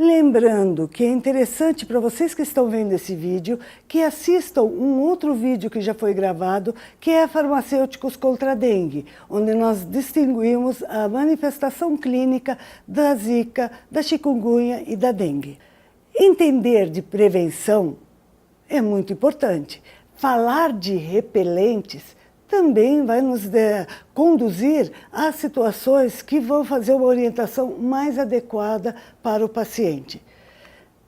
Lembrando que é interessante para vocês que estão vendo esse vídeo, que assistam um outro vídeo que já foi gravado, que é Farmacêuticos contra a Dengue, onde nós distinguimos a manifestação clínica da zika, da chikungunya e da dengue. Entender de prevenção é muito importante. Falar de repelentes também vai nos conduzir a situações que vão fazer uma orientação mais adequada para o paciente.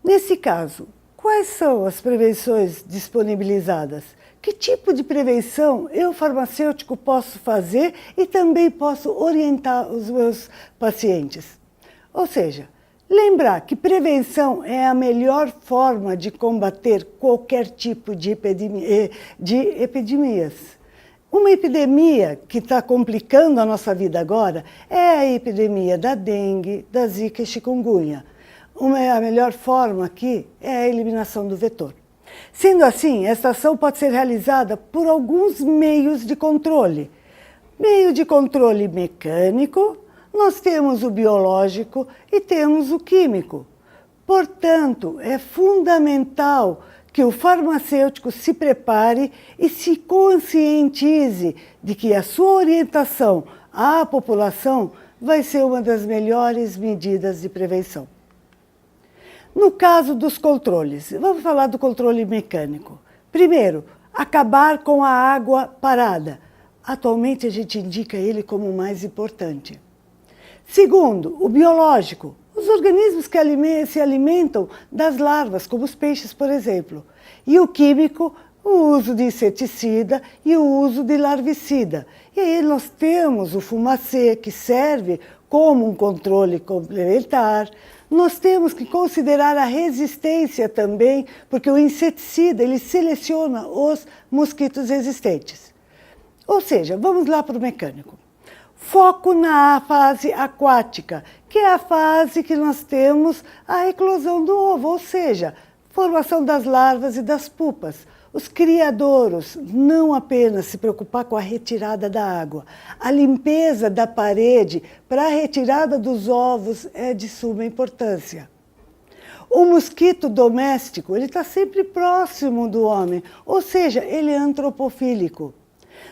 Nesse caso, quais são as prevenções disponibilizadas? Que tipo de prevenção eu, farmacêutico, posso fazer e também posso orientar os meus pacientes? Ou seja, lembrar que prevenção é a melhor forma de combater qualquer tipo de epidemias. Uma epidemia que está complicando a nossa vida agora é a epidemia da dengue, da zika e chikungunya. A melhor forma aqui é a eliminação do vetor. Sendo assim, esta ação pode ser realizada por alguns meios de controle. Meio de controle mecânico, nós temos o biológico e temos o químico. Portanto, é fundamental que o farmacêutico se prepare e se conscientize de que a sua orientação à população vai ser uma das melhores medidas de prevenção. No caso dos controles, vamos falar do controle mecânico. Primeiro, acabar com a água parada. Atualmente a gente indica ele como o mais importante. Segundo, o biológico. Os organismos que se alimentam das larvas, como os peixes, por exemplo. E o químico, o uso de inseticida e o uso de larvicida. E aí nós temos o fumacê, que serve como um controle complementar. Nós temos que considerar a resistência também, porque o inseticida ele seleciona os mosquitos resistentes. Ou seja, vamos lá para o mecânico. Foco na fase aquática, que é a fase que nós temos a eclosão do ovo, ou seja, formação das larvas e das pupas. Os criadouros, não apenas se preocupar com a retirada da água, a limpeza da parede para a retirada dos ovos é de suma importância. O mosquito doméstico, ele está sempre próximo do homem, ou seja, ele é antropofílico.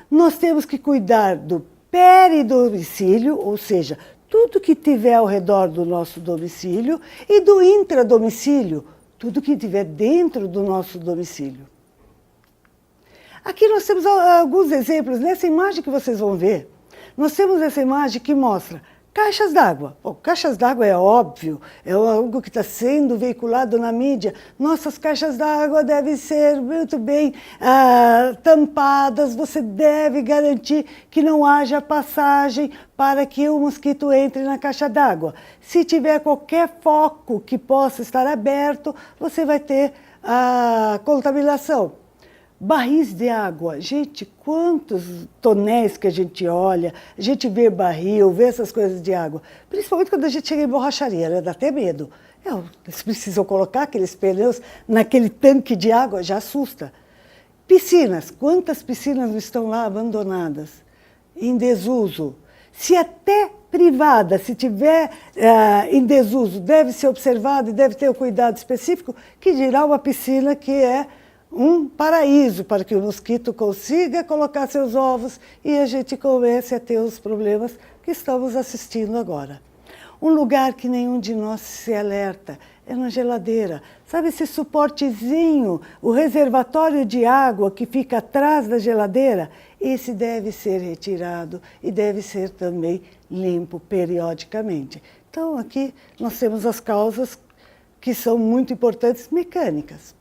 Nós temos que cuidar do peridomicílio, ou seja, tudo que tiver ao redor do nosso domicílio, e do intradomicílio, tudo que tiver dentro do nosso domicílio. Aqui nós temos alguns exemplos, nessa imagem que vocês vão ver, nós temos essa imagem que mostra caixas d'água. Caixas d'água é óbvio, é algo que está sendo veiculado na mídia. Nossas caixas d'água devem ser muito bem tampadas, você deve garantir que não haja passagem para que o mosquito entre na caixa d'água. Se tiver qualquer foco que possa estar aberto, você vai ter a contaminação. Barris de água, gente, quantos tonéis que a gente olha, a gente vê barril, vê essas coisas de água. Principalmente quando a gente chega em borracharia, né? Dá até medo. Eles precisam colocar aqueles pneus naquele tanque de água, já assusta. Piscinas, quantas piscinas estão lá abandonadas, em desuso? Se até privada, se tiver em desuso, deve ser observado e deve ter o cuidado específico, que dirá uma piscina que é um paraíso para que o mosquito consiga colocar seus ovos e a gente comece a ter os problemas que estamos assistindo agora. Um lugar que nenhum de nós se alerta é na geladeira. Sabe esse suportezinho, o reservatório de água que fica atrás da geladeira? Esse deve ser retirado e deve ser também limpo periodicamente. Então aqui nós temos as causas que são muito importantes, mecânicas.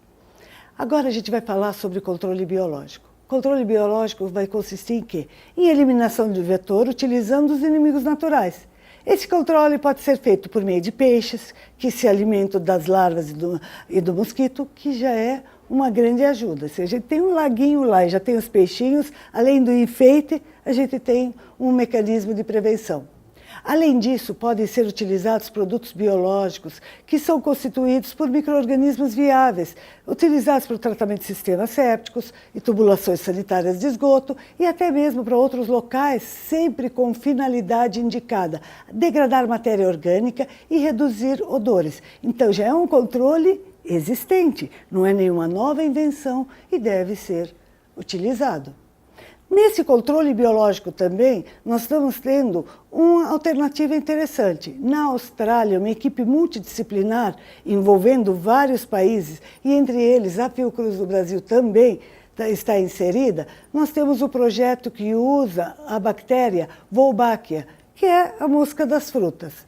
Agora a gente vai falar sobre controle biológico. Controle biológico vai consistir em quê? Em eliminação de vetor utilizando os inimigos naturais. Esse controle pode ser feito por meio de peixes, que se alimentam das larvas e do mosquito, que já é uma grande ajuda. Se a gente tem um laguinho lá e já tem os peixinhos, além do enfeite, a gente tem um mecanismo de prevenção. Além disso, podem ser utilizados produtos biológicos que são constituídos por micro-organismos viáveis, utilizados para o tratamento de sistemas sépticos e tubulações sanitárias de esgoto e até mesmo para outros locais, sempre com finalidade indicada, degradar matéria orgânica e reduzir odores. Então já é um controle existente, não é nenhuma nova invenção e deve ser utilizado. Nesse controle biológico também, nós estamos tendo uma alternativa interessante. Na Austrália, uma equipe multidisciplinar envolvendo vários países, e entre eles a Fiocruz do Brasil também está inserida, nós temos o projeto que usa a bactéria Wolbachia, que é a mosca das frutas.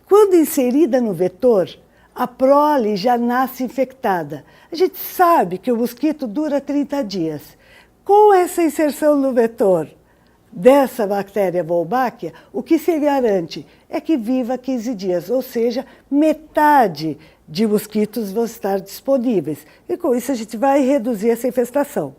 Quando inserida no vetor, a prole já nasce infectada. A gente sabe que o mosquito dura 30 dias. Com essa inserção no vetor dessa bactéria Wolbachia, o que se garante é que viva 15 dias, ou seja, metade de mosquitos vão estar disponíveis. E com isso a gente vai reduzir essa infestação.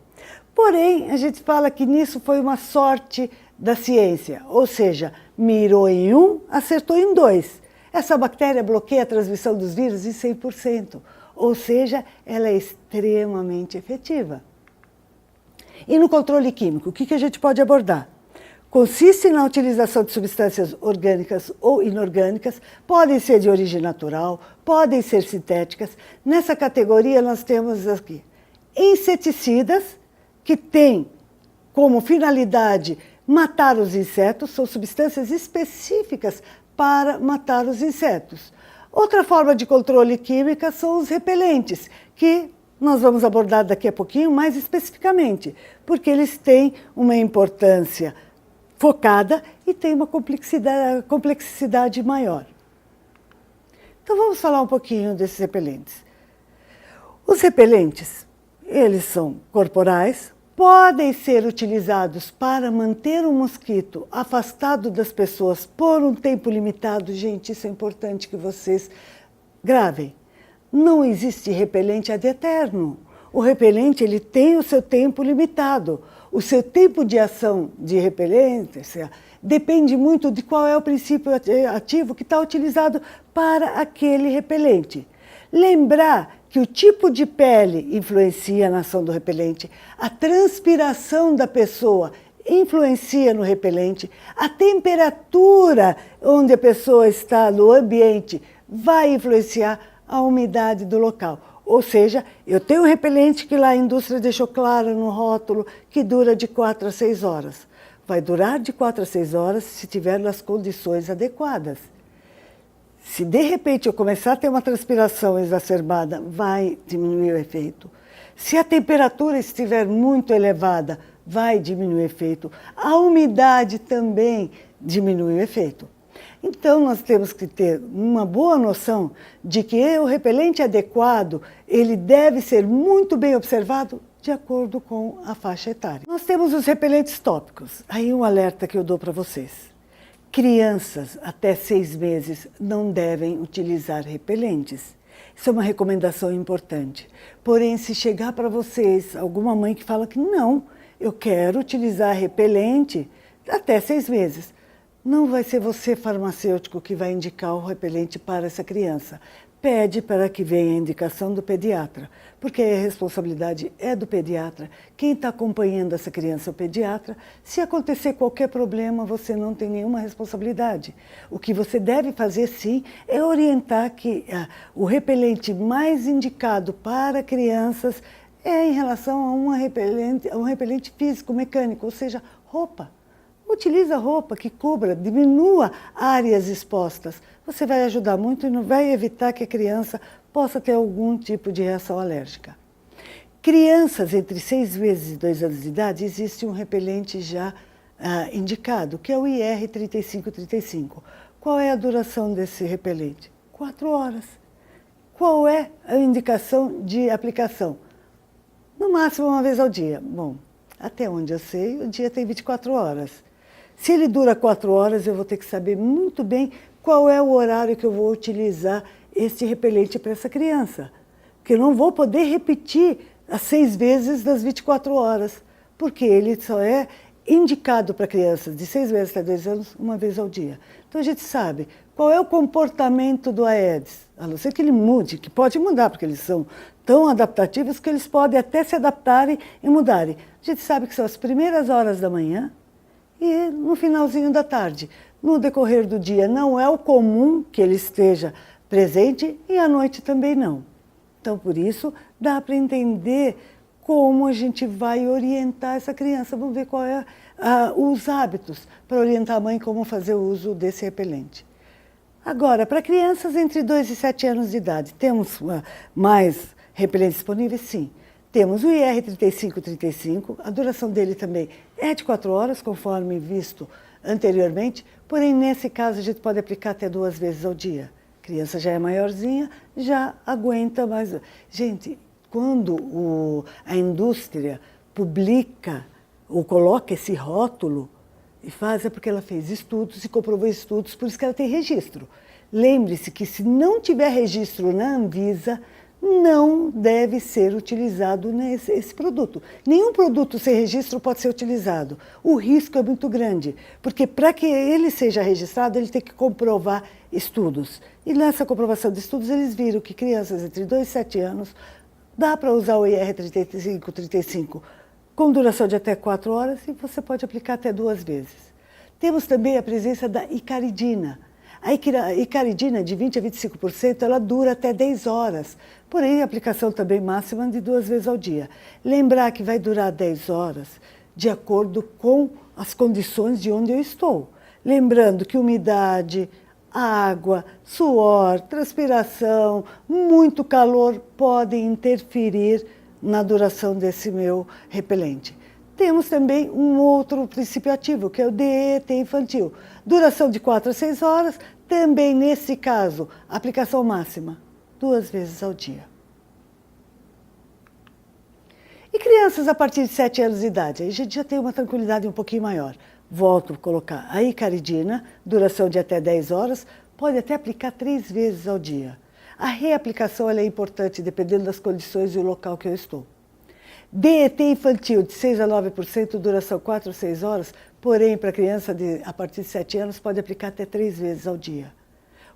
Porém, a gente fala que nisso foi uma sorte da ciência, ou seja, mirou em um, acertou em dois. Essa bactéria bloqueia a transmissão dos vírus em 100%, ou seja, ela é extremamente efetiva. E no controle químico, o que a gente pode abordar? Consiste na utilização de substâncias orgânicas ou inorgânicas, podem ser de origem natural, podem ser sintéticas. Nessa categoria nós temos aqui inseticidas, que têm como finalidade matar os insetos, são substâncias específicas para matar os insetos. Outra forma de controle química são os repelentes, que nós vamos abordar daqui a pouquinho mais especificamente, porque eles têm uma importância focada e têm uma complexidade maior. Então vamos falar um pouquinho desses repelentes. Os repelentes, eles são corporais, podem ser utilizados para manter o mosquito afastado das pessoas por um tempo limitado. Gente, isso é importante que vocês gravem. Não existe repelente ad eterno. O repelente ele tem o seu tempo limitado. O seu tempo de ação de repelente depende muito de qual é o princípio ativo que está utilizado para aquele repelente. Lembrar que o tipo de pele influencia na ação do repelente, a transpiração da pessoa influencia no repelente, a temperatura onde a pessoa está no ambiente vai influenciar a umidade do local. Ou seja, eu tenho um repelente que lá a indústria deixou claro no rótulo que dura de 4 a 6 horas. Vai durar de 4 a 6 horas se tiver nas condições adequadas. Se de repente eu começar a ter uma transpiração exacerbada, vai diminuir o efeito. Se a temperatura estiver muito elevada, vai diminuir o efeito. A umidade também diminui o efeito. Então, nós temos que ter uma boa noção de que o repelente adequado, ele deve ser muito bem observado de acordo com a faixa etária. Nós temos os repelentes tópicos. Aí um alerta que eu dou para vocês. Crianças até 6 meses não devem utilizar repelentes. Isso é uma recomendação importante. Porém, se chegar para vocês alguma mãe que fala que não, eu quero utilizar repelente até 6 meses, não vai ser você, farmacêutico, que vai indicar o repelente para essa criança. Pede para que venha a indicação do pediatra, porque a responsabilidade é do pediatra. Quem está acompanhando essa criança é o pediatra. Se acontecer qualquer problema, você não tem nenhuma responsabilidade. O que você deve fazer, sim, é orientar que o repelente mais indicado para crianças é em relação a um repelente físico, mecânico, ou seja, roupa. Utiliza roupa que cubra, diminua áreas expostas. Você vai ajudar muito e não vai evitar que a criança possa ter algum tipo de reação alérgica. Crianças entre 6 meses e 2 anos de idade, existe um repelente já indicado, que é o IR 3535. Qual é a duração desse repelente? 4 horas. Qual é a indicação de aplicação? No máximo 1 vez ao dia. Bom, até onde eu sei, o dia tem 24 horas. Se ele dura 4 horas, eu vou ter que saber muito bem qual é o horário que eu vou utilizar esse repelente para essa criança. Porque eu não vou poder repetir as 6 vezes das 24 horas, porque ele só é indicado para crianças de 6 meses até 2 anos, uma vez ao dia. Então a gente sabe qual é o comportamento do Aedes, a não ser que ele mude, que pode mudar, porque eles são tão adaptativos que eles podem até se adaptarem e mudarem. A gente sabe que são as primeiras horas da manhã e no finalzinho da tarde. No decorrer do dia não é o comum que ele esteja presente e à noite também não. Então, por isso, dá para entender como a gente vai orientar essa criança. Vamos ver qual é os hábitos para orientar a mãe como fazer o uso desse repelente. Agora, para crianças entre 2 e 7 anos de idade, temos mais repelentes disponíveis? Sim. Temos o IR3535, a duração dele também é de 4 horas, conforme visto anteriormente, porém, nesse caso, a gente pode aplicar até 2 vezes ao dia. A criança já é maiorzinha, já aguenta mais. Gente, quando a indústria publica ou coloca esse rótulo, e faz é porque ela fez estudos e comprovou estudos, por isso que ela tem registro. Lembre-se que se não tiver registro na Anvisa, não deve ser utilizado esse produto. Nenhum produto sem registro pode ser utilizado. O risco é muito grande, porque para que ele seja registrado, ele tem que comprovar estudos. E nessa comprovação de estudos, eles viram que crianças entre 2 e 7 anos dá para usar o IR3535 com duração de até 4 horas e você pode aplicar até 2 vezes. Temos também a presença da icaridina. A icaridina, de 20% a 25%, ela dura até 10 horas. Porém, a aplicação também máxima de 2 vezes ao dia. Lembrar que vai durar 10 horas de acordo com as condições de onde eu estou. Lembrando que umidade, água, suor, transpiração, muito calor podem interferir na duração desse meu repelente. Temos também um outro princípio ativo, que é o DET infantil. Duração de 4 a 6 horas, também nesse caso, aplicação máxima, 2 vezes ao dia. E crianças a partir de 7 anos de idade, aí a gente já tem uma tranquilidade um pouquinho maior. Volto a colocar a icaridina, duração de até 10 horas, pode até aplicar 3 vezes ao dia. A reaplicação ela é importante dependendo das condições e o local que eu estou. DET infantil de 6 a 9%, duração 4 a 6 horas, porém para criança a partir de 7 anos pode aplicar até 3 vezes ao dia.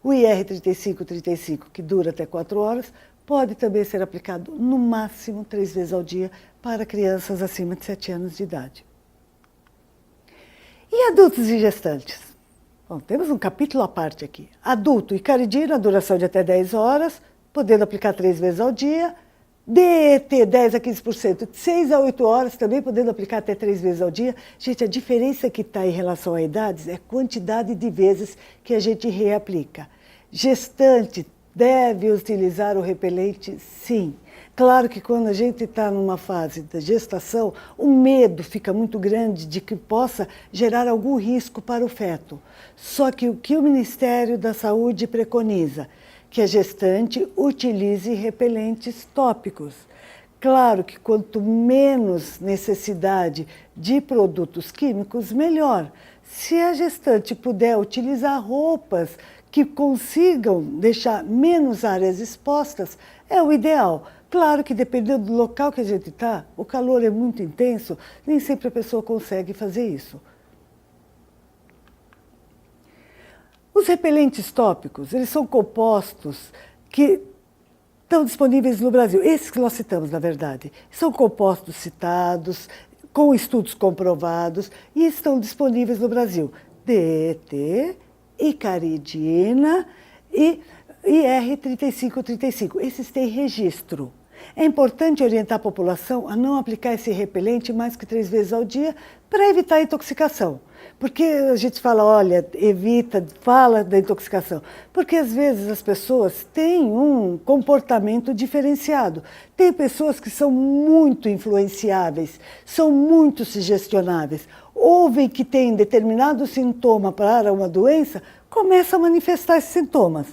O IR3535, que dura até 4 horas, pode também ser aplicado no máximo 3 vezes ao dia para crianças acima de 7 anos de idade. E adultos e gestantes? Bom, temos um capítulo à parte aqui. Adulto, icaridina, duração de até 10 horas, podendo aplicar 3 vezes ao dia. DET, 10 a 15%, de 6 a 8 horas, também podendo aplicar até 3 vezes ao dia. Gente, a diferença que está em relação a idades é a quantidade de vezes que a gente reaplica. Gestante deve utilizar o repelente? Sim. Claro que quando a gente está numa fase da gestação, o medo fica muito grande de que possa gerar algum risco para o feto. Só que o que o Ministério da Saúde preconiza? Que a gestante utilize repelentes tópicos. Claro que quanto menos necessidade de produtos químicos, melhor. Se a gestante puder utilizar roupas que consigam deixar menos áreas expostas, é o ideal. Claro que dependendo do local que a gente está, o calor é muito intenso, nem sempre a pessoa consegue fazer isso. Os repelentes tópicos, eles são compostos que estão disponíveis no Brasil. Esses que nós citamos, na verdade, são compostos citados, com estudos comprovados, e estão disponíveis no Brasil. DET, icaridina e IR3535. Esses têm registro. É importante orientar a população a não aplicar esse repelente mais que 3 vezes ao dia para evitar a intoxicação. Porque a gente fala, olha, fala da intoxicação. Porque às vezes as pessoas têm um comportamento diferenciado. Tem pessoas que são muito influenciáveis, são muito sugestionáveis. Ouvem que tem determinado sintoma para uma doença, começam a manifestar esses sintomas.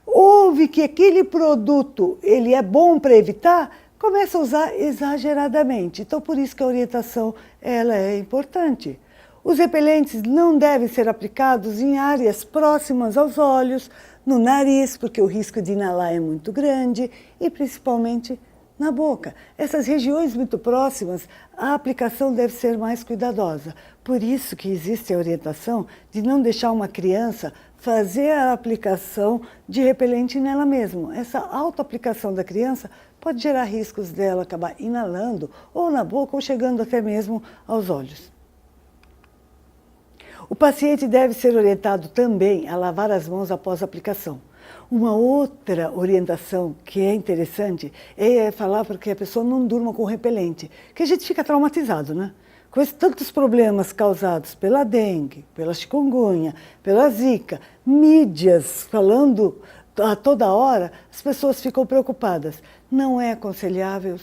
Ouve que aquele produto ele é bom para evitar, começa a usar exageradamente. Então, por isso que a orientação ela é importante. Os repelentes não devem ser aplicados em áreas próximas aos olhos, no nariz, porque o risco de inalar é muito grande, e principalmente na boca. Essas regiões muito próximas, a aplicação deve ser mais cuidadosa. Por isso que existe a orientação de não deixar uma criança fazer a aplicação de repelente nela mesma. Essa autoaplicação da criança pode gerar riscos dela acabar inalando ou na boca ou chegando até mesmo aos olhos. O paciente deve ser orientado também a lavar as mãos após a aplicação. Uma outra orientação que é interessante é falar para que a pessoa não durma com repelente, que a gente fica traumatizado, né? Com esses tantos problemas causados pela dengue, pela chikungunya, pela zika, mídias falando a toda hora, as pessoas ficam preocupadas. Não é aconselhável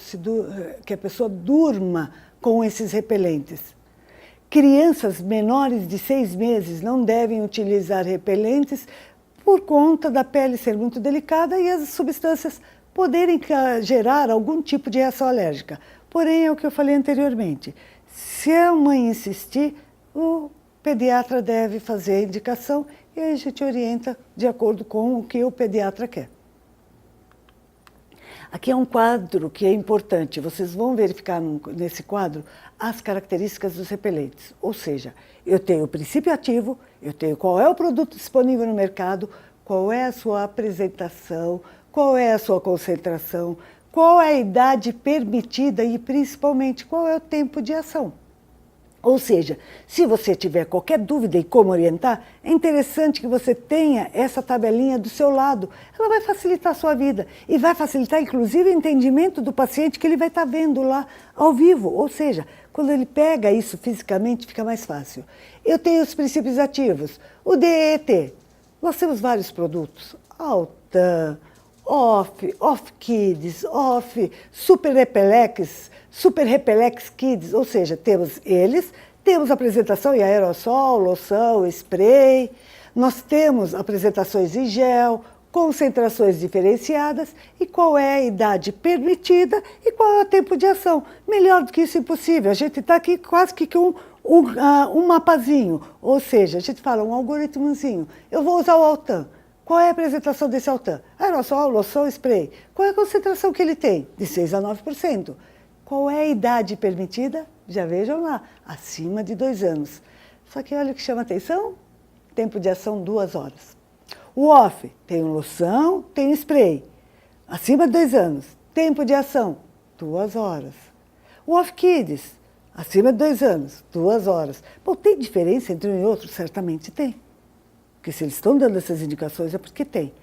que a pessoa durma com esses repelentes. Crianças menores de 6 meses não devem utilizar repelentes por conta da pele ser muito delicada e as substâncias poderem gerar algum tipo de reação alérgica. Porém, é o que eu falei anteriormente. Se a mãe insistir, o pediatra deve fazer a indicação e aí a gente orienta de acordo com o que o pediatra quer. Aqui é um quadro que é importante. Vocês vão verificar nesse quadro as características dos repelentes. Ou seja, eu tenho o princípio ativo, eu tenho qual é o produto disponível no mercado, qual é a sua apresentação, qual é a sua concentração, qual é a idade permitida e, principalmente, qual é o tempo de ação. Ou seja, se você tiver qualquer dúvida em como orientar, é interessante que você tenha essa tabelinha do seu lado. Ela vai facilitar a sua vida e vai facilitar, inclusive, o entendimento do paciente que ele vai estar vendo lá ao vivo. Ou seja, quando ele pega isso fisicamente, fica mais fácil. Eu tenho os princípios ativos. O DET. Nós temos vários produtos. Altan, Off Kids, Super Repelex Kids, ou seja, temos eles, temos apresentação em aerossol, loção, spray, nós temos apresentações em gel, concentrações diferenciadas e qual é a idade permitida e qual é o tempo de ação. Melhor do que isso, impossível. A gente está aqui quase que com um mapazinho, ou seja, a gente fala um algoritmozinho. Eu vou usar o Altan. Qual é a apresentação desse Altan? Aerossol, loção, spray. Qual é a concentração que ele tem? De 6 a 9%. Qual é a idade permitida? Já vejam lá, acima de 2 anos. Só que olha o que chama atenção, tempo de ação 2 horas. O Off tem loção, tem spray, acima de 2 anos. Tempo de ação, 2 horas. O Off Kids, acima de 2 anos, 2 horas. Bom, tem diferença entre um e outro? Certamente tem. Porque se eles estão dando essas indicações é porque tem.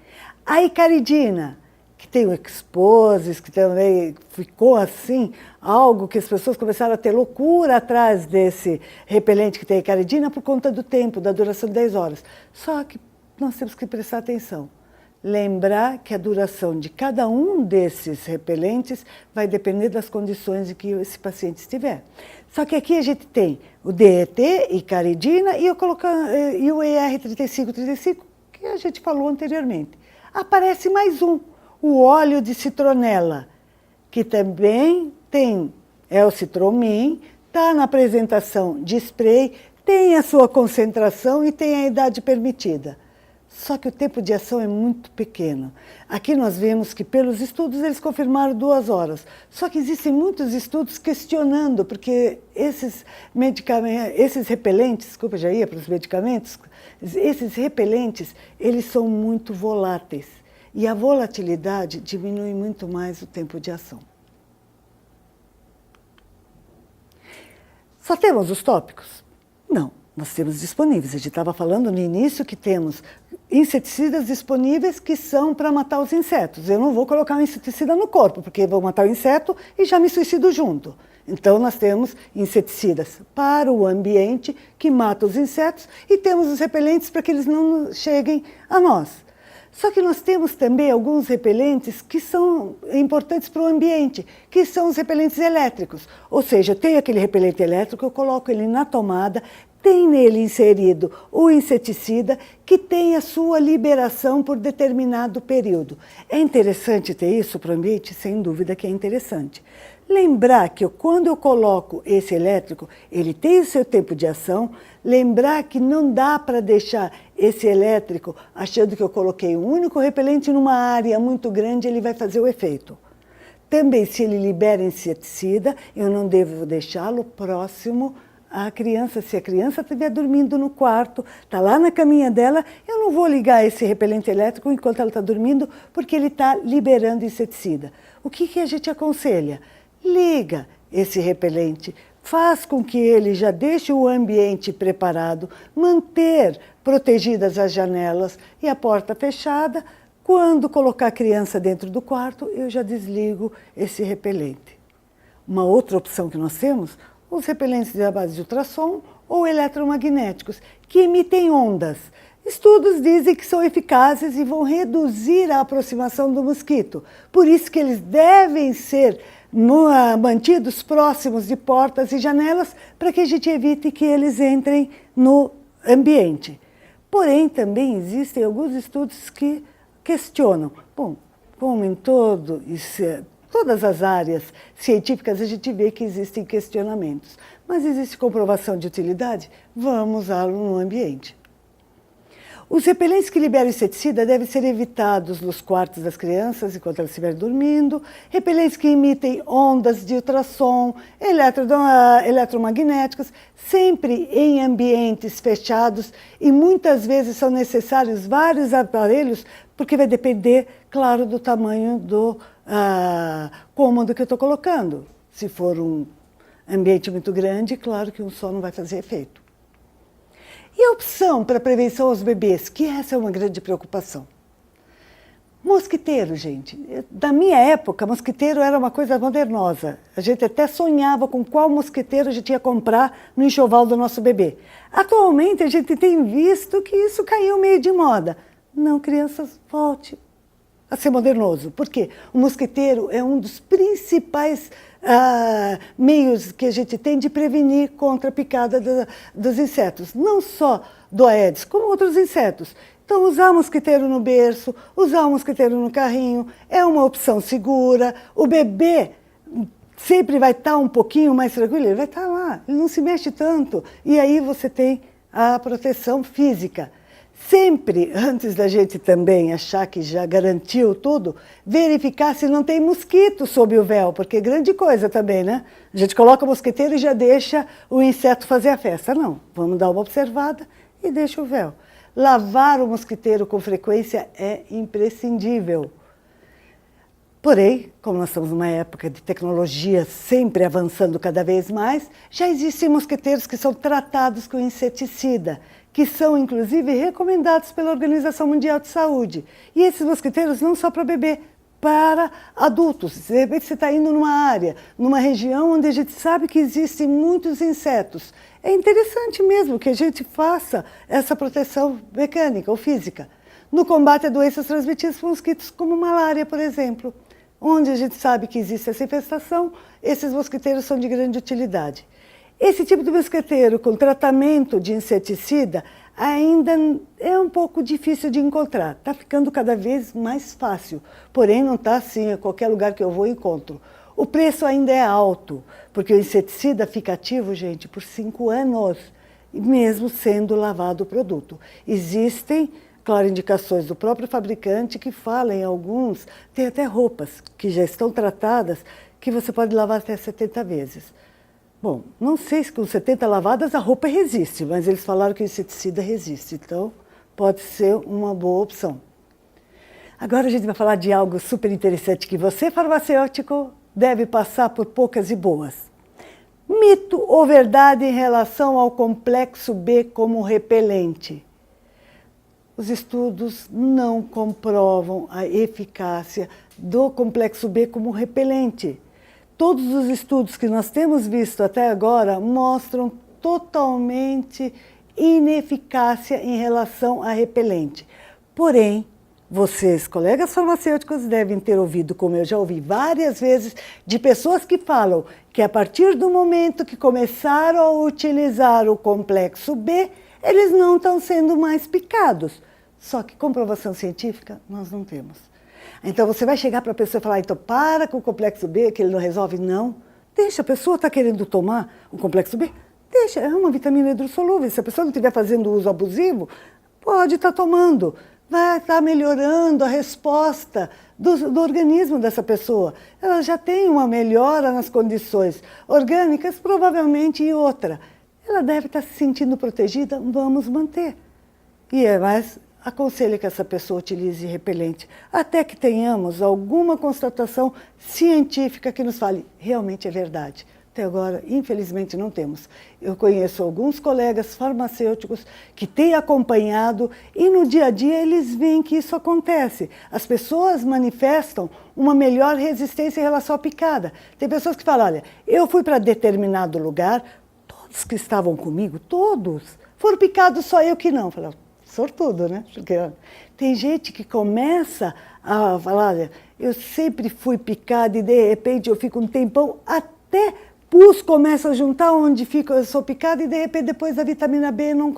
A icaridina, que tem o Exposes, que também ficou assim, algo que as pessoas começaram a ter loucura atrás desse repelente que tem a icaridina por conta do tempo, da duração de 10 horas. Só que nós temos que prestar atenção. Lembrar que a duração de cada um desses repelentes vai depender das condições em que esse paciente estiver. Só que aqui a gente tem o DET, icaridina e o ER3535, que a gente falou anteriormente. Aparece mais um, o óleo de citronela, que também é o citromin, está na apresentação de spray, tem a sua concentração e tem a idade permitida. Só que o tempo de ação é muito pequeno. Aqui nós vemos que pelos estudos eles confirmaram 2 horas. Só que existem muitos estudos questionando, porque esses repelentes, desculpa, já ia para os medicamentos, esses repelentes, eles são muito voláteis. E a volatilidade diminui muito mais o tempo de ação. Só temos os tópicos? Não, nós temos disponíveis. A gente estava falando no início que temos inseticidas disponíveis que são para matar os insetos. Eu não vou colocar um inseticida no corpo, porque vou matar o inseto e já me suicido junto. Então, nós temos inseticidas para o ambiente que matam os insetos e temos os repelentes para que eles não cheguem a nós. Só que nós temos também alguns repelentes que são importantes para o ambiente, que são os repelentes elétricos. Ou seja, eu tenho aquele repelente elétrico, eu coloco ele na tomada, tem nele inserido o inseticida que tem a sua liberação por determinado período. É interessante ter isso para o ambiente? Sem dúvida que é interessante. Lembrar que quando eu coloco esse elétrico, ele tem o seu tempo de ação. Lembrar que não dá para deixar esse elétrico achando que eu coloquei um único repelente numa área muito grande, ele vai fazer o efeito. também, se ele libera inseticida, eu não devo deixá-lo próximo à criança. Se a criança estiver dormindo no quarto, está lá na caminha dela, eu não vou ligar esse repelente elétrico enquanto ela está dormindo, porque ele está liberando inseticida. O que a gente aconselha? Liga esse repelente, faz com que ele já deixe o ambiente preparado, manter protegidas as janelas e a porta fechada. Quando colocar a criança dentro do quarto, eu já desligo esse repelente. Uma outra opção que nós temos, os repelentes à base de ultrassom ou eletromagnéticos, que emitem ondas. Estudos dizem que são eficazes e vão reduzir a aproximação do mosquito. Por isso que eles devem ser mantidos próximos de portas e janelas para que a gente evite que eles entrem no ambiente. Porém, também existem alguns estudos que questionam. Bom, como em todas as áreas científicas, a gente vê que existem questionamentos. Mas existe comprovação de utilidade? Vamos usá-lo no ambiente. Os repelentes que liberam inseticida devem ser evitados nos quartos das crianças enquanto elas estiverem dormindo. Repelentes que emitem ondas de ultrassom, eletromagnéticos, sempre em ambientes fechados, e muitas vezes são necessários vários aparelhos, porque vai depender, claro, do tamanho do cômodo que eu estou colocando. Se for um ambiente muito grande, claro que um só não vai fazer efeito. E a opção para prevenção aos bebês, que essa é uma grande preocupação. Mosquiteiro, gente. Da minha época, mosquiteiro era uma coisa modernosa. A gente até sonhava com qual mosquiteiro a gente ia comprar no enxoval do nosso bebê. Atualmente, a gente tem visto que isso caiu meio de moda. Não, crianças, volte a ser modernoso. Por quê? O mosquiteiro é um dos principais meios que a gente tem de prevenir contra a picada dos insetos. Não só do Aedes, como outros insetos. Então, usar mosquiteiro no berço, usar o mosquiteiro no carrinho, é uma opção segura. O bebê sempre vai estar um pouquinho mais tranquilo, ele vai estar lá, ele não se mexe tanto. E aí você tem a proteção física. Sempre, antes da gente também achar que já garantiu tudo, verificar se não tem mosquito sob o véu, porque é grande coisa também, né? A gente coloca o mosquiteiro e já deixa o inseto fazer a festa. Não, vamos dar uma observada e deixa o véu. Lavar o mosquiteiro com frequência é imprescindível. Porém, como nós estamos numa época de tecnologia sempre avançando cada vez mais, já existem mosquiteiros que são tratados com inseticida, que são, inclusive, recomendados pela Organização Mundial de Saúde. E esses mosquiteiros não só para bebê, para adultos. De repente você está indo numa área, numa região onde a gente sabe que existem muitos insetos. É interessante mesmo que a gente faça essa proteção mecânica ou física. No combate a doenças transmitidas por mosquitos, como malária, por exemplo, onde a gente sabe que existe essa infestação, esses mosquiteiros são de grande utilidade. Esse tipo de mosquiteiro com tratamento de inseticida ainda é um pouco difícil de encontrar. Está ficando cada vez mais fácil, porém não está assim, a qualquer lugar que eu vou encontro. O preço ainda é alto, porque o inseticida fica ativo, gente, por 5 anos, mesmo sendo lavado o produto. Existem, claro, indicações do próprio fabricante que falam em alguns, tem até roupas que já estão tratadas, que você pode lavar até 70 vezes. Bom, não sei se com 70 lavadas a roupa resiste, mas eles falaram que o inseticida resiste, então pode ser uma boa opção. Agora a gente vai falar de algo super interessante que você, farmacêutico, deve passar por poucas e boas. Mito ou verdade em relação ao complexo B como repelente? Os estudos não comprovam a eficácia do complexo B como repelente. Todos os estudos que nós temos visto até agora mostram totalmente ineficácia em relação a repelente. Porém, vocês, colegas farmacêuticos, devem ter ouvido, como eu já ouvi várias vezes, de pessoas que falam que a partir do momento que começaram a utilizar o complexo B, eles não estão sendo mais picados. Só que comprovação científica nós não temos. Então você vai chegar para a pessoa e falar, então para com o complexo B, que ele não resolve. Não, deixa, a pessoa está querendo tomar o complexo B, deixa, é uma vitamina hidrossolúvel. Se a pessoa não estiver fazendo uso abusivo, pode estar tomando. vai estar melhorando a resposta do organismo dessa pessoa. Ela já tem uma melhora nas condições orgânicas, provavelmente, e outra. Ela deve estar se sentindo protegida, vamos manter. E é mais, aconselho que essa pessoa utilize repelente, até que tenhamos alguma constatação científica que nos fale, realmente é verdade. Até agora, infelizmente, não temos. Eu conheço alguns colegas farmacêuticos que têm acompanhado e no dia a dia eles veem que isso acontece. As pessoas manifestam uma melhor resistência em relação à picada. Tem pessoas que falam, olha, eu fui para determinado lugar, todos que estavam comigo, todos, foram picados, só eu que não. Falei, sortudo, né? Porque tem gente que começa a falar, olha, eu sempre fui picada e de repente eu fico um tempão, até pus começa a juntar onde fica, eu sou picada e de repente depois da vitamina B não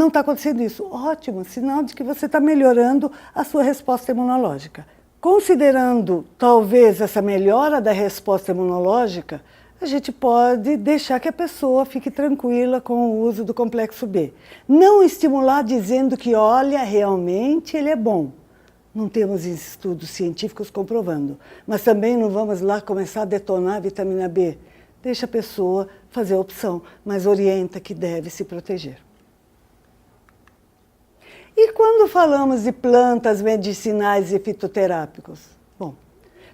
está acontecendo isso. Ótimo, sinal de que você está melhorando a sua resposta imunológica. Considerando talvez essa melhora da resposta imunológica, a gente pode deixar que a pessoa fique tranquila com o uso do complexo B. Não estimular dizendo que, olha, realmente ele é bom. Não temos estudos científicos comprovando. Mas também não vamos lá começar a detonar a vitamina B. Deixa a pessoa fazer a opção, mas orienta que deve se proteger. E quando falamos de plantas medicinais e fitoterápicos? Bom,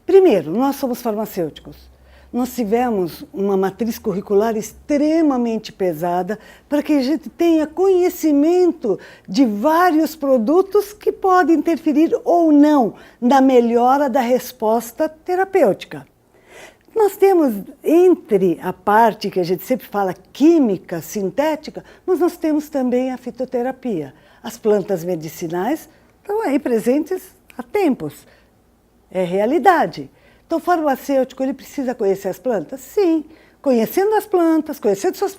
primeiro, nós somos farmacêuticos. Nós tivemos uma matriz curricular extremamente pesada para que a gente tenha conhecimento de vários produtos que podem interferir ou não na melhora da resposta terapêutica. Nós temos, entre a parte que a gente sempre fala química, sintética, mas nós temos também a fitoterapia. As plantas medicinais estão aí presentes há tempos. É realidade. Então, o farmacêutico, ele precisa conhecer as plantas? Sim. Conhecendo as plantas, conhecendo suas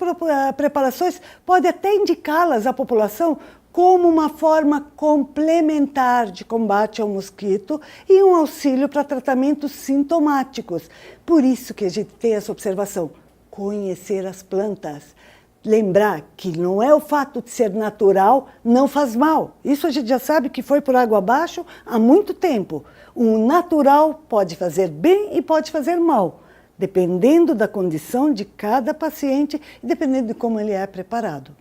preparações, pode até indicá-las à população como uma forma complementar de combate ao mosquito e um auxílio para tratamentos sintomáticos. Por isso que a gente tem essa observação, conhecer as plantas. Lembrar que não é o fato de ser natural, não faz mal. Isso a gente já sabe que foi por água abaixo há muito tempo. O natural pode fazer bem e pode fazer mal, dependendo da condição de cada paciente e dependendo de como ele é preparado.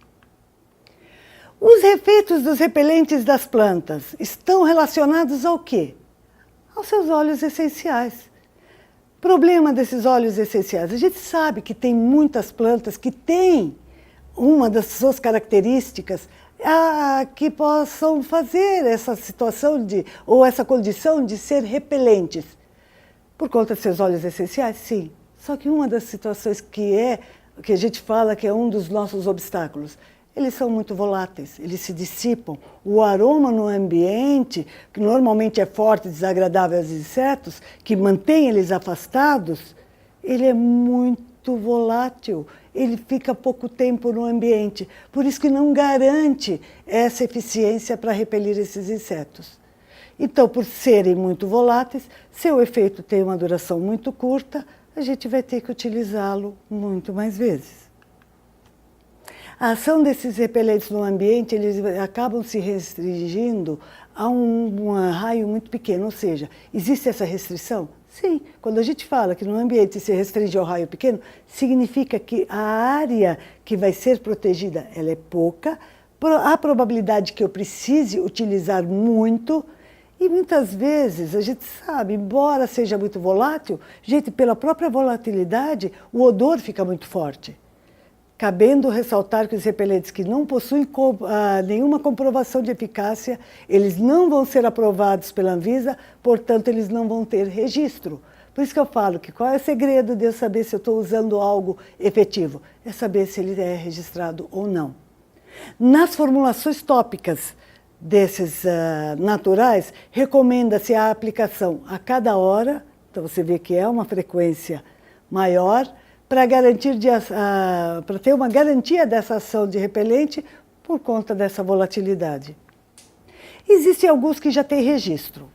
Os efeitos dos repelentes das plantas estão relacionados ao quê? Aos seus óleos essenciais. Problema desses óleos essenciais. A gente sabe que tem muitas plantas que têm uma das suas características que possam fazer essa situação ou essa condição de ser repelentes. Por conta de seus óleos essenciais, sim. Só que uma das situações que a gente fala que é um dos nossos obstáculos, eles são muito voláteis, eles se dissipam. O aroma no ambiente, que normalmente é forte e desagradável aos insetos, que mantém eles afastados, ele é muito volátil, ele fica pouco tempo no ambiente. Por isso que não garante essa eficiência para repelir esses insetos. Então, por serem muito voláteis, seu efeito tem uma duração muito curta, a gente vai ter que utilizá-lo muito mais vezes. A ação desses repelentes no ambiente, eles acabam se restringindo a um raio muito pequeno, ou seja, existe essa restrição? Sim, quando a gente fala que no ambiente se restringe ao raio pequeno, significa que a área que vai ser protegida ela é pouca, a probabilidade que eu precise utilizar muito, e muitas vezes a gente sabe, embora seja muito volátil, gente, pela própria volatilidade, o odor fica muito forte. Cabendo ressaltar que os repelentes que não possuem nenhuma comprovação de eficácia, eles não vão ser aprovados pela Anvisa, portanto, eles não vão ter registro. Por isso que eu falo que qual é o segredo de eu saber se eu estou usando algo efetivo? É saber se ele é registrado ou não. Nas formulações tópicas desses naturais, recomenda-se a aplicação a cada hora, então você vê que é uma frequência maior, para ter uma garantia dessa ação de repelente por conta dessa volatilidade. Existem alguns que já têm registro,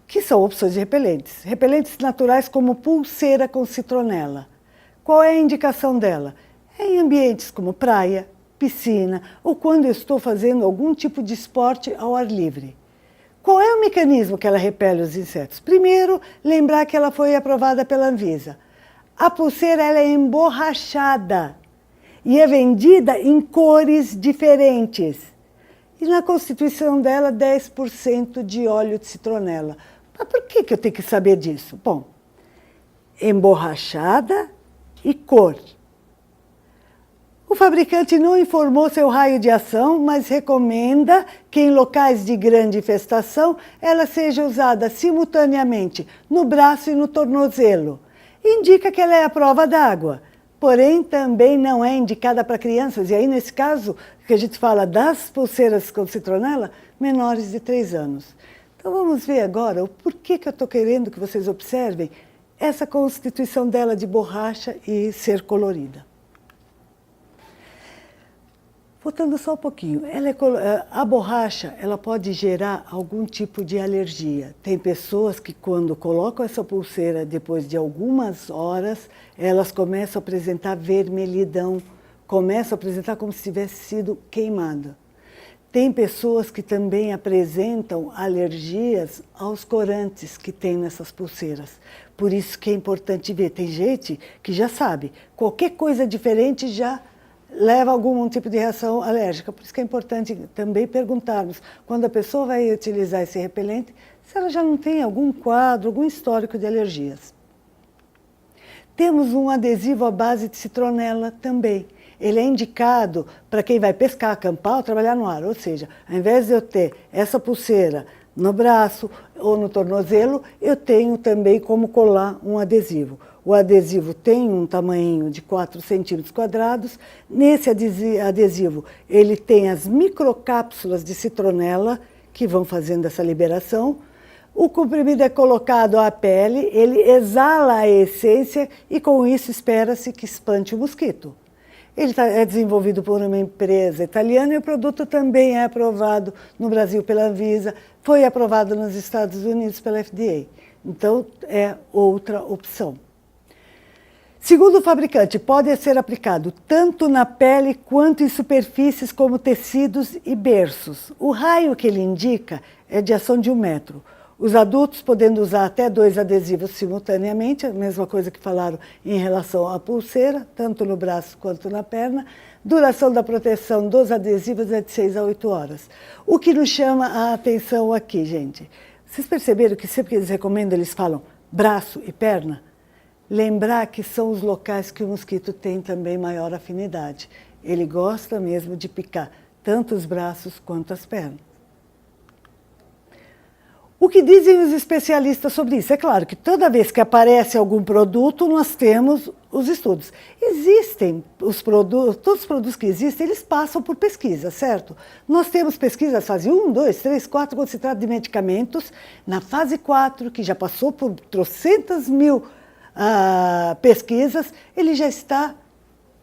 que são opções de repelentes. Repelentes naturais como pulseira com citronela. Qual é a indicação dela? É em ambientes como praia, piscina ou quando eu estou fazendo algum tipo de esporte ao ar livre. Qual é o mecanismo que ela repele os insetos? Primeiro, lembrar que ela foi aprovada pela Anvisa. A pulseira ela é emborrachada e é vendida em cores diferentes. E na constituição dela, 10% de óleo de citronela. Mas por que eu tenho que saber disso? Bom, emborrachada e cor. O fabricante não informou seu raio de ação, mas recomenda que em locais de grande infestação ela seja usada simultaneamente no braço e no tornozelo. Indica que ela é à prova d'água, porém também não é indicada para crianças. E aí, nesse caso, que a gente fala das pulseiras com citronela, menores de 3 anos. Então vamos ver agora o porquê que eu estou querendo que vocês observem essa constituição dela de borracha e ser colorida. Voltando só um pouquinho, a borracha ela pode gerar algum tipo de alergia. Tem pessoas que quando colocam essa pulseira, depois de algumas horas, elas começam a apresentar vermelhidão, começam a apresentar como se tivesse sido queimada. Tem pessoas que também apresentam alergias aos corantes que tem nessas pulseiras. Por isso que é importante ver. Tem gente que já sabe, qualquer coisa diferente já leva a algum tipo de reação alérgica. Por isso que é importante também perguntarmos, quando a pessoa vai utilizar esse repelente, se ela já não tem algum quadro, algum histórico de alergias. Temos um adesivo à base de citronela também. Ele é indicado para quem vai pescar, acampar ou trabalhar no ar. Ou seja, ao invés de eu ter essa pulseira no braço ou no tornozelo, eu tenho também como colar um adesivo. O adesivo tem um tamanho de 4 centímetros quadrados. Nesse adesivo, ele tem as microcápsulas de citronela que vão fazendo essa liberação. O comprimido é colocado à pele, ele exala a essência e com isso espera-se que espante o mosquito. Ele é desenvolvido por uma empresa italiana e o produto também é aprovado no Brasil pela Anvisa, foi aprovado nos Estados Unidos pela FDA. Então, é outra opção. Segundo o fabricante, pode ser aplicado tanto na pele quanto em superfícies como tecidos e berços. O raio que ele indica é de ação de 1 metro. Os adultos podendo usar até 2 adesivos simultaneamente, a mesma coisa que falaram em relação à pulseira, tanto no braço quanto na perna. Duração da proteção dos adesivos é de 6 a 8 horas. O que nos chama a atenção aqui, gente, vocês perceberam que sempre que eles recomendam, eles falam braço e perna? Lembrar que são os locais que o mosquito tem também maior afinidade. Ele gosta mesmo de picar tanto os braços quanto as pernas. O que dizem os especialistas sobre isso? É claro que toda vez que aparece algum produto, nós temos os estudos. Existem os produtos, todos os produtos que existem, eles passam por pesquisa, certo? Nós temos pesquisas fase 1, 2, 3, 4, quando se trata de medicamentos. Na fase 4, que já passou por trocentas mil pesquisas, ele já está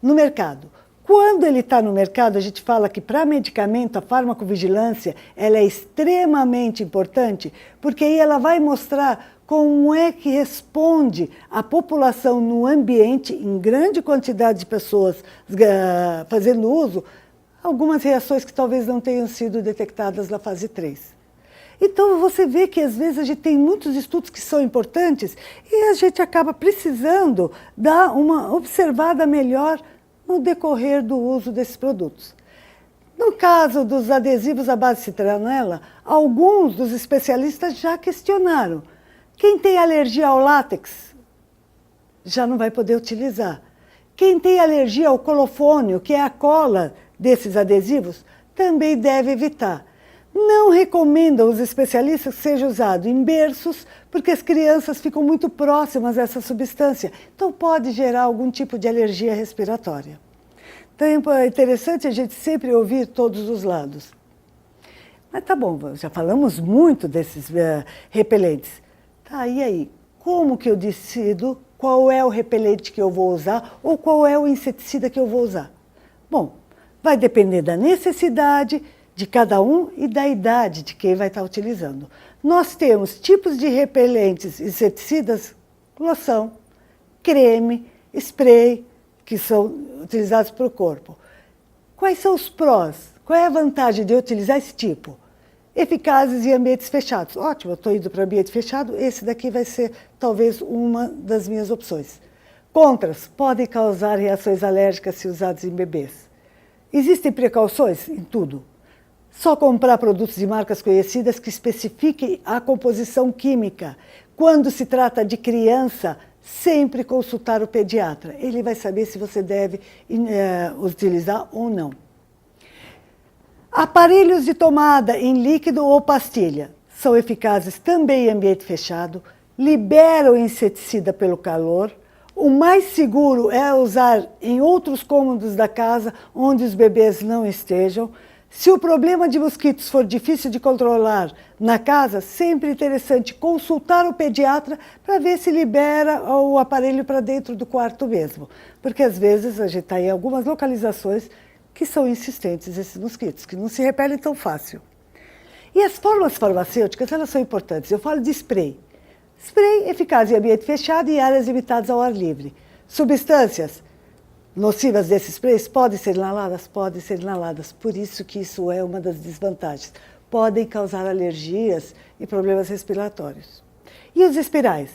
no mercado. Quando ele está no mercado, a gente fala que para medicamento, a farmacovigilância, ela é extremamente importante, porque aí ela vai mostrar como é que responde a população no ambiente, em grande quantidade de pessoas fazendo uso, algumas reações que talvez não tenham sido detectadas na fase 3. Então, você vê que às vezes a gente tem muitos estudos que são importantes e a gente acaba precisando dar uma observada melhor no decorrer do uso desses produtos. No caso dos adesivos à base de citronela, alguns dos especialistas já questionaram. Quem tem alergia ao látex já não vai poder utilizar. Quem tem alergia ao colofônio, que é a cola desses adesivos, também deve evitar. Não recomendam os especialistas que seja usado em berços, porque as crianças ficam muito próximas a essa substância. Então, pode gerar algum tipo de alergia respiratória. Então, é interessante a gente sempre ouvir todos os lados. Mas tá bom, já falamos muito desses repelentes. Tá, e aí? Como que eu decido qual é o repelente que eu vou usar ou qual é o inseticida que eu vou usar? Bom, vai depender da necessidade de cada um e da idade de quem vai estar utilizando. Nós temos tipos de repelentes inseticidas, loção, creme, spray, que são utilizados para o corpo. Quais são os prós? Qual é a vantagem de eu utilizar esse tipo? Eficazes em ambientes fechados. Ótimo, eu estou indo para ambiente fechado, esse daqui vai ser talvez uma das minhas opções. Contras, podem causar reações alérgicas se usados em bebês. Existem precauções em tudo. Só comprar produtos de marcas conhecidas que especifiquem a composição química. Quando se trata de criança, sempre consultar o pediatra. Ele vai saber se você deve utilizar ou não. Aparelhos de tomada em líquido ou pastilha são eficazes também em ambiente fechado, liberam inseticida pelo calor. O mais seguro é usar em outros cômodos da casa onde os bebês não estejam. Se o problema de mosquitos for difícil de controlar na casa, sempre é interessante consultar o pediatra para ver se libera o aparelho para dentro do quarto mesmo. Porque às vezes a gente está em algumas localizações que são insistentes esses mosquitos, que não se repelem tão fácil. E as fórmulas farmacêuticas, elas são importantes. Eu falo de spray. Spray eficaz em ambiente fechado e áreas limitadas ao ar livre. Substâncias nocivas desses sprays podem ser inaladas? Podem ser inaladas. Por isso que isso é uma das desvantagens. Podem causar alergias e problemas respiratórios. E os espirais?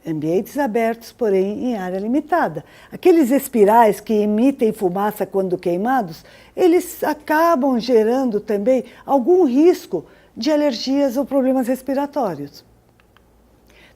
Ambientes abertos, porém em área limitada. Aqueles espirais que emitem fumaça quando queimados, eles acabam gerando também algum risco de alergias ou problemas respiratórios.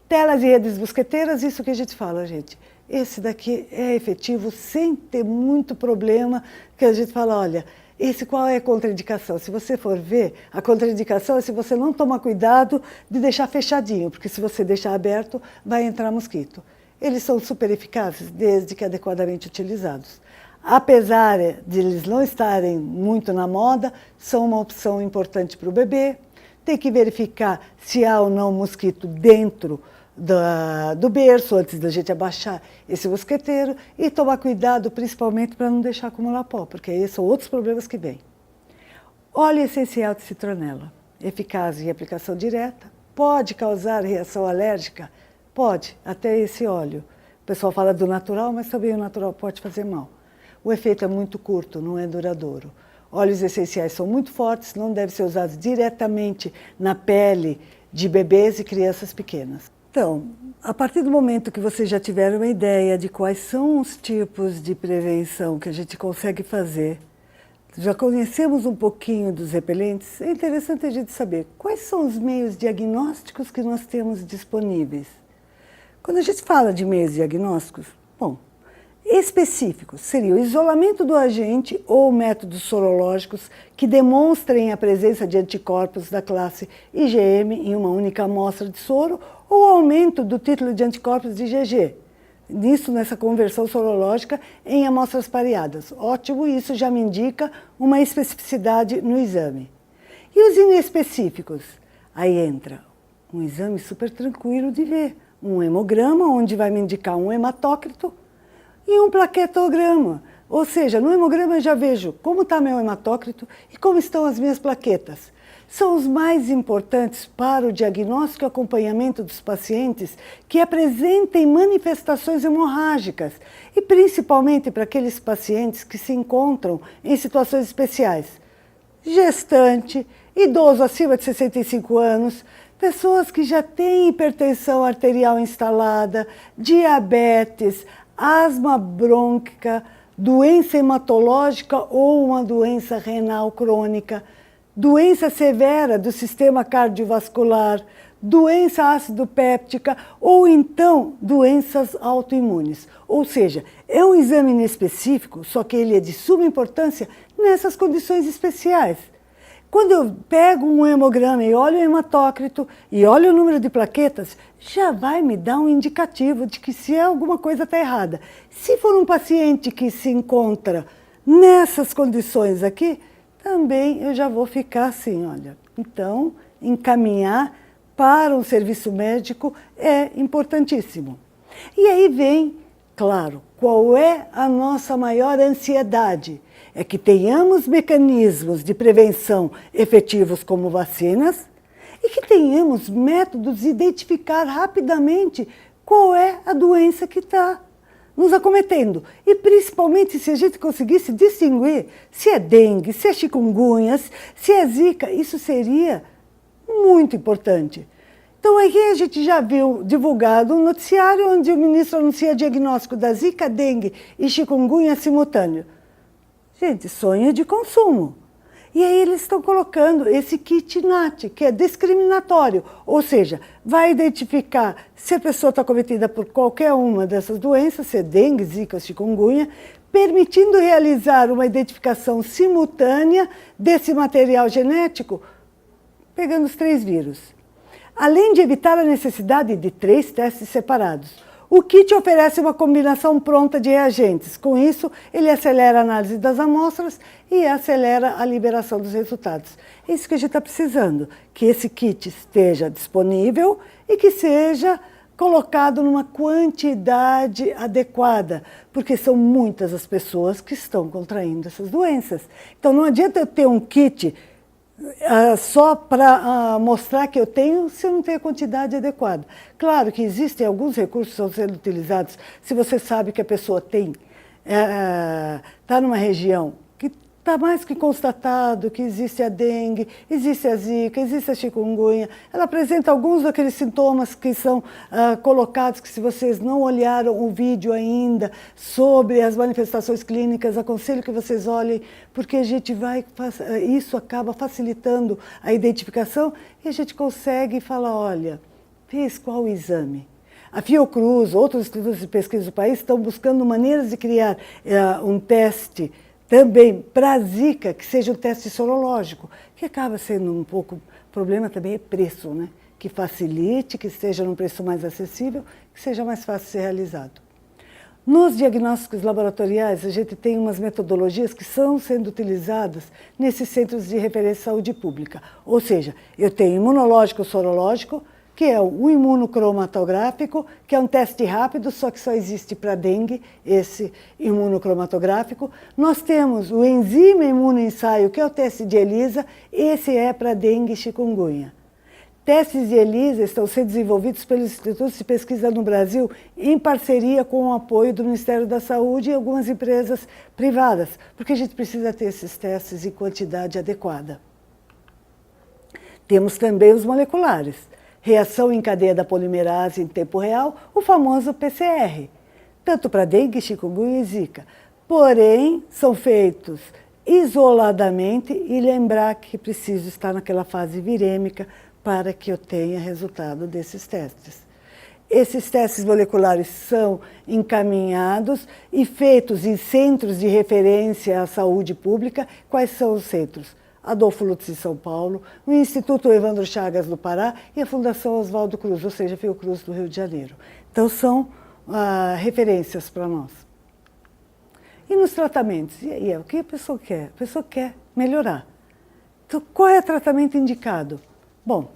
Telas e redes mosqueteiras, isso que a gente fala, gente. Esse daqui é efetivo sem ter muito problema, que a gente fala, olha, esse qual é a contraindicação? Se você for ver, a contraindicação é se você não tomar cuidado de deixar fechadinho, porque se você deixar aberto, vai entrar mosquito. Eles são super eficazes, desde que adequadamente utilizados. Apesar de eles não estarem muito na moda, são uma opção importante para o bebê. Tem que verificar se há ou não mosquito dentro do berço, antes da gente abaixar esse mosqueteiro, e tomar cuidado principalmente para não deixar acumular pó, porque aí são outros problemas que vêm. Óleo essencial de citronela, eficaz em aplicação direta, pode causar reação alérgica? Pode, até esse óleo. O pessoal fala do natural, mas também o natural pode fazer mal. O efeito é muito curto, não é duradouro. Óleos essenciais são muito fortes, não devem ser usados diretamente na pele de bebês e crianças pequenas. Então, a partir do momento que vocês já tiveram uma ideia de quais são os tipos de prevenção que a gente consegue fazer, já conhecemos um pouquinho dos repelentes, é interessante a gente saber quais são os meios diagnósticos que nós temos disponíveis. Quando a gente fala de meios diagnósticos, bom, específicos seria o isolamento do agente ou métodos sorológicos que demonstrem a presença de anticorpos da classe IgM em uma única amostra de soro ou aumento do título de anticorpos de IgG. Nessa conversão sorológica em amostras pareadas. Ótimo, isso já me indica uma especificidade no exame. E os inespecíficos? Aí entra um exame super tranquilo de ver. Um hemograma, onde vai me indicar um hematócrito, e um plaquetograma. Ou seja, no hemograma eu já vejo como está meu hematócrito e como estão as minhas plaquetas. São os mais importantes para o diagnóstico e acompanhamento dos pacientes que apresentem manifestações hemorrágicas e principalmente para aqueles pacientes que se encontram em situações especiais. Gestante, idoso acima de 65 anos, pessoas que já têm hipertensão arterial instalada, diabetes, asma brônquica, doença hematológica ou uma doença renal crônica, doença severa do sistema cardiovascular, doença ácido péptica ou então doenças autoimunes. Ou seja, é um exame inespecífico, só que ele é de suma importância nessas condições especiais. Quando eu pego um hemograma e olho o hematócrito e olho o número de plaquetas, já vai me dar um indicativo de que se alguma coisa está errada. Se for um paciente que se encontra nessas condições aqui, também eu já vou ficar assim, olha. Então, encaminhar para um serviço médico é importantíssimo. E aí vem, claro, qual é a nossa maior ansiedade? É que tenhamos mecanismos de prevenção efetivos como vacinas e que tenhamos métodos de identificar rapidamente qual é a doença que está nos acometendo. E principalmente se a gente conseguisse distinguir se é dengue, se é chikungunya, se é zika, isso seria muito importante. Então, aqui a gente já viu divulgado um noticiário onde o ministro anuncia diagnóstico da zika, dengue e chikungunya simultâneo. Gente, sonho de consumo. E aí eles estão colocando esse kit NAT, que é discriminatório, ou seja, vai identificar se a pessoa está cometida por qualquer uma dessas doenças, se é dengue, zika ou chikungunya, permitindo realizar uma identificação simultânea desse material genético, pegando os 3 vírus. Além de evitar a necessidade de 3 testes separados. O kit oferece uma combinação pronta de reagentes. Com isso, ele acelera a análise das amostras e acelera a liberação dos resultados. É isso que a gente está precisando, que esse kit esteja disponível e que seja colocado numa quantidade adequada, porque são muitas as pessoas que estão contraindo essas doenças. Então, não adianta eu ter um kit só para mostrar que eu tenho, se eu não tenho a quantidade adequada. Claro que existem alguns recursos que estão sendo utilizados, se você sabe que a pessoa tem, está numa região que está mais que constatado que existe a dengue, existe a zika, existe a chikungunya, ela apresenta alguns daqueles sintomas que são colocados, que se vocês não olharam o vídeo ainda sobre as manifestações clínicas, aconselho que vocês olhem, porque a gente isso acaba facilitando a identificação e a gente consegue falar, olha, fez qual exame? A Fiocruz, outros institutos de pesquisa do país estão buscando maneiras de criar um teste também para a zika, que seja um teste sorológico, que acaba sendo um pouco, problema também é preço, né? Que facilite, que esteja num preço mais acessível, que seja mais fácil de ser realizado. Nos diagnósticos laboratoriais, a gente tem umas metodologias que estão sendo utilizadas nesses centros de referência de saúde pública. Ou seja, eu tenho imunológico sorológico, que é o imunocromatográfico, que é um teste rápido, só que só existe para dengue, esse imunocromatográfico. Nós temos o enzima imunoensaio, que é o teste de ELISA, esse é para dengue e chikungunya. Testes de ELISA estão sendo desenvolvidos pelos institutos de pesquisa no Brasil em parceria com o apoio do Ministério da Saúde e algumas empresas privadas, porque a gente precisa ter esses testes em quantidade adequada. Temos também os moleculares. Reação em cadeia da polimerase em tempo real, o famoso PCR, tanto para dengue, chikungunya e zika. Porém, são feitos isoladamente e lembrar que preciso estar naquela fase virêmica para que eu tenha resultado desses testes. Esses testes moleculares são encaminhados e feitos em centros de referência à saúde pública. Quais são os centros? Adolfo Lutz em São Paulo, o Instituto Evandro Chagas no Pará e a Fundação Oswaldo Cruz, ou seja, Fiocruz do Rio de Janeiro. Então são referências para nós. E nos tratamentos? E aí, o que a pessoa quer? A pessoa quer melhorar. Então, qual é o tratamento indicado? Bom,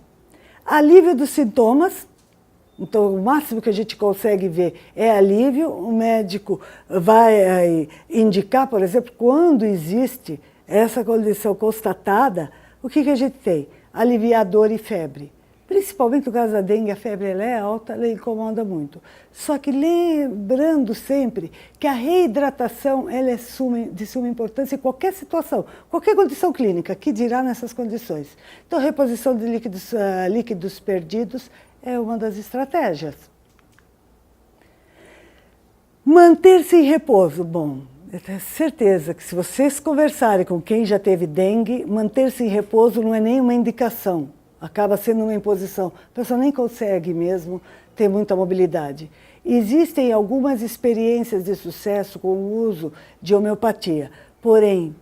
alívio dos sintomas. Então, o máximo que a gente consegue ver é alívio. O médico vai indicar, por exemplo, quando existe essa condição constatada, o que a gente tem? Aliviar dor e febre. Principalmente no caso da dengue, a febre ela é alta, ela incomoda muito. Só que lembrando sempre que a reidratação ela é de suma importância em qualquer situação, qualquer condição clínica, que dirá nessas condições. Então, reposição de líquidos perdidos é uma das estratégias. Manter-se em repouso. Bom, eu tenho certeza que se vocês conversarem com quem já teve dengue, manter-se em repouso não é nenhuma indicação, acaba sendo uma imposição. A pessoa nem consegue mesmo ter muita mobilidade. Existem algumas experiências de sucesso com o uso de homeopatia, porém,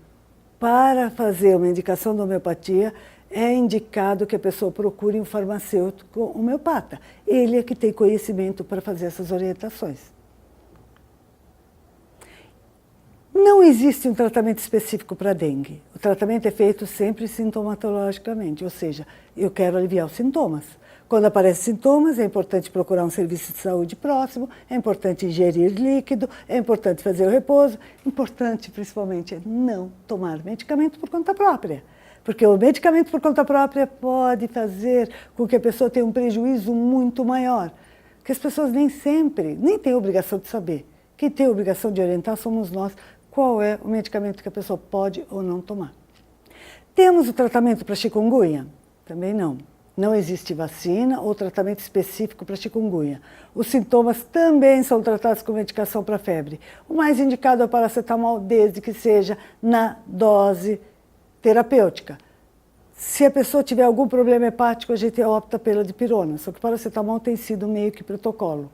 para fazer uma indicação de homeopatia, é indicado que a pessoa procure um farmacêutico homeopata. Ele é que tem conhecimento para fazer essas orientações. Não existe um tratamento específico para dengue. O tratamento é feito sempre sintomatologicamente, ou seja, eu quero aliviar os sintomas. Quando aparecem sintomas, é importante procurar um serviço de saúde próximo, é importante ingerir líquido, é importante fazer o repouso, importante principalmente é não tomar medicamento por conta própria. Porque o medicamento por conta própria pode fazer com que a pessoa tenha um prejuízo muito maior, que as pessoas nem têm a obrigação de saber Quem tem a obrigação de orientar somos nós qual é o medicamento que a pessoa pode ou não tomar. Temos o tratamento para chikungunya? Também não. Não existe vacina ou tratamento específico para chikungunya. Os sintomas também são tratados com medicação para febre. O mais indicado é o paracetamol, desde que seja na dose terapêutica. Se a pessoa tiver algum problema hepático, a gente opta pela dipirona, só que o paracetamol tem sido meio que protocolo.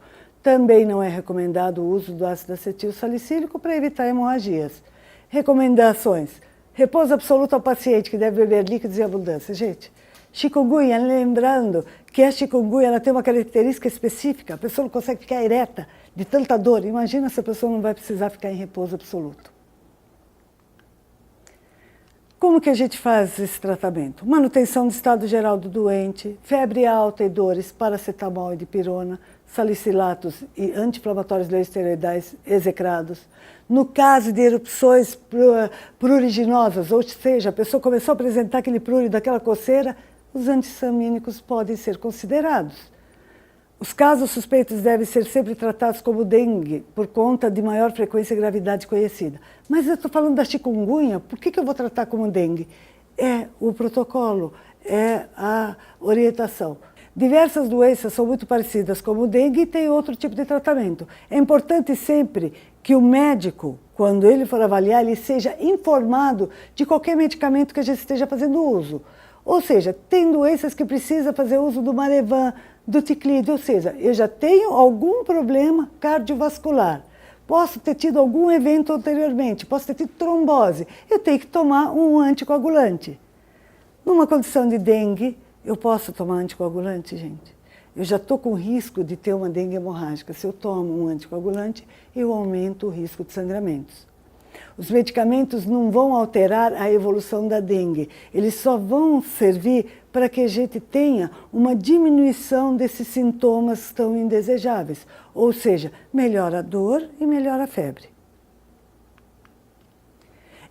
Também não é recomendado o uso do ácido acetil salicílico para evitar hemorragias. Recomendações: repouso absoluto ao paciente, que deve beber líquidos em abundância. Gente, chikungunya, lembrando que a chikungunya ela tem uma característica específica, a pessoa não consegue ficar ereta de tanta dor. Imagina se a pessoa não vai precisar ficar em repouso absoluto. Como que a gente faz esse tratamento? Manutenção do estado geral do doente, febre alta e dores, paracetamol e dipirona, salicilatos e anti-inflamatórios não esteroidais execrados. No caso de erupções pruriginosas, ou seja, a pessoa começou a apresentar aquele prurido, daquela coceira, os antissamínicos podem ser considerados. Os casos suspeitos devem ser sempre tratados como dengue, por conta de maior frequência e gravidade conhecida. Mas eu estou falando da chikungunya, por que eu vou tratar como dengue? É o protocolo, é a orientação. Diversas doenças são muito parecidas como o dengue e tem outro tipo de tratamento. É importante sempre que o médico, quando ele for avaliar, ele seja informado de qualquer medicamento que a gente esteja fazendo uso. Ou seja, tem doenças que precisa fazer uso do Marevan, do Ticlide, ou seja, eu já tenho algum problema cardiovascular, posso ter tido algum evento anteriormente, posso ter tido trombose, eu tenho que tomar um anticoagulante. Numa condição de dengue, eu posso tomar anticoagulante, gente? Eu já estou com risco de ter uma dengue hemorrágica. Se eu tomo um anticoagulante, eu aumento o risco de sangramentos. Os medicamentos não vão alterar a evolução da dengue, eles só vão servir para que a gente tenha uma diminuição desses sintomas tão indesejáveis, ou seja, melhora a dor e melhora a febre.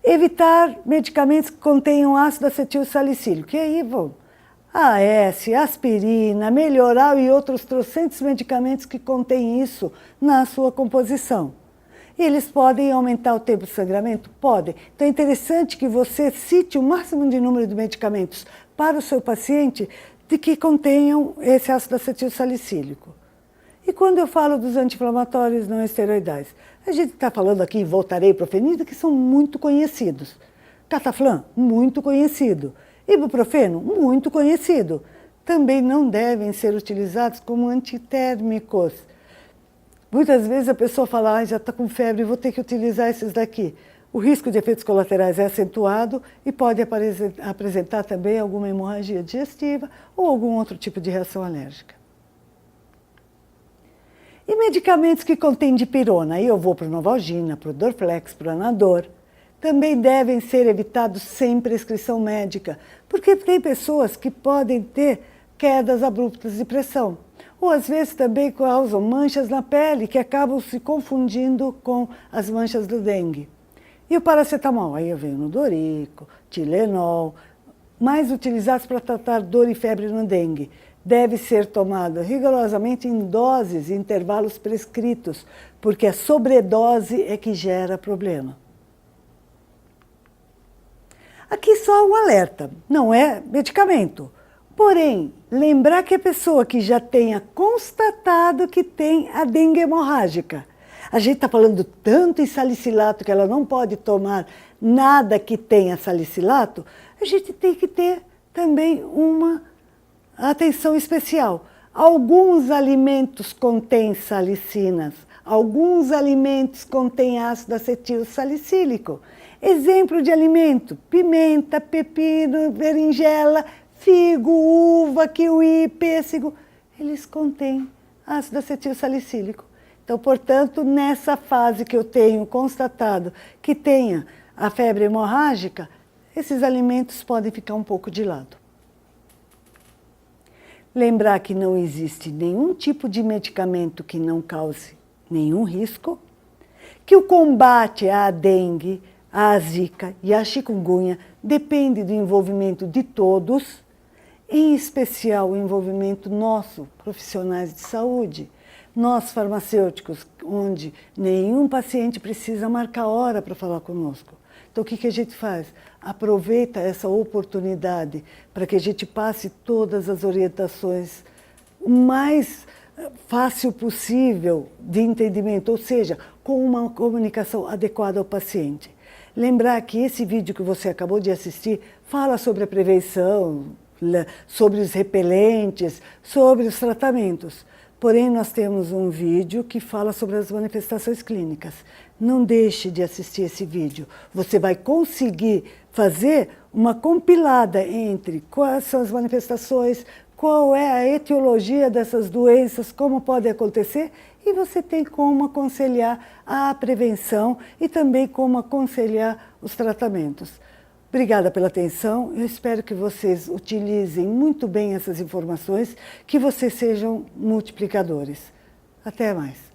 Evitar medicamentos que contenham ácido acetil salicílico, que aí vão AS, aspirina, melhoral e outros trocentos medicamentos que contêm isso na sua composição. E eles podem aumentar o tempo de sangramento? Podem. Então é interessante que você cite o máximo de número de medicamentos para o seu paciente de que contenham esse ácido acetil salicílico. E quando eu falo dos anti-inflamatórios não esteroidais, a gente está falando aqui Voltaren e Profenida, que são muito conhecidos. Cataflam, muito conhecido. Ibuprofeno, muito conhecido. Também não devem ser utilizados como antitérmicos. Muitas vezes a pessoa fala, já está com febre, vou ter que utilizar esses daqui. O risco de efeitos colaterais é acentuado e pode apresentar também alguma hemorragia digestiva ou algum outro tipo de reação alérgica. E medicamentos que contêm dipirona, aí eu vou para o Novalgina, para o Dorflex, para o Anador, também devem ser evitados sem prescrição médica, porque tem pessoas que podem ter quedas abruptas de pressão. Ou às vezes também causam manchas na pele que acabam se confundindo com as manchas do dengue. E o paracetamol? Aí eu venho no Dorico, Tilenol, mais utilizados para tratar dor e febre no dengue. Deve ser tomado rigorosamente em doses e intervalos prescritos, porque a sobredose é que gera problema. Aqui só um alerta, não é medicamento. Porém, lembrar que a pessoa que já tenha constatado que tem a dengue hemorrágica, a gente está falando tanto em salicilato que ela não pode tomar nada que tenha salicilato, a gente tem que ter também uma atenção especial. Alguns alimentos contêm salicinas, alguns alimentos contêm ácido acetil salicílico. Exemplo de alimento: pimenta, pepino, berinjela, figo, uva, kiwi, pêssego, eles contêm ácido acetil salicílico. Então, portanto, nessa fase que eu tenho constatado que tenha a febre hemorrágica, esses alimentos podem ficar um pouco de lado. Lembrar que não existe nenhum tipo de medicamento que não cause nenhum risco, que o combate à dengue, à zika e à chikungunya depende do envolvimento de todos, em especial o envolvimento nosso, profissionais de saúde, Nós, farmacêuticos, onde nenhum paciente precisa marcar hora para falar conosco. Então, o que a gente faz? Aproveita essa oportunidade para que a gente passe todas as orientações o mais fácil possível de entendimento, ou seja, com uma comunicação adequada ao paciente. Lembrar que esse vídeo que você acabou de assistir fala sobre a prevenção, sobre os repelentes, sobre os tratamentos. Porém, nós temos um vídeo que fala sobre as manifestações clínicas. Não deixe de assistir esse vídeo. Você vai conseguir fazer uma compilada entre quais são as manifestações, qual é a etiologia dessas doenças, como pode acontecer, e você tem como aconselhar a prevenção e também como aconselhar os tratamentos. Obrigada pela atenção, eu espero que vocês utilizem muito bem essas informações, que vocês sejam multiplicadores. Até mais.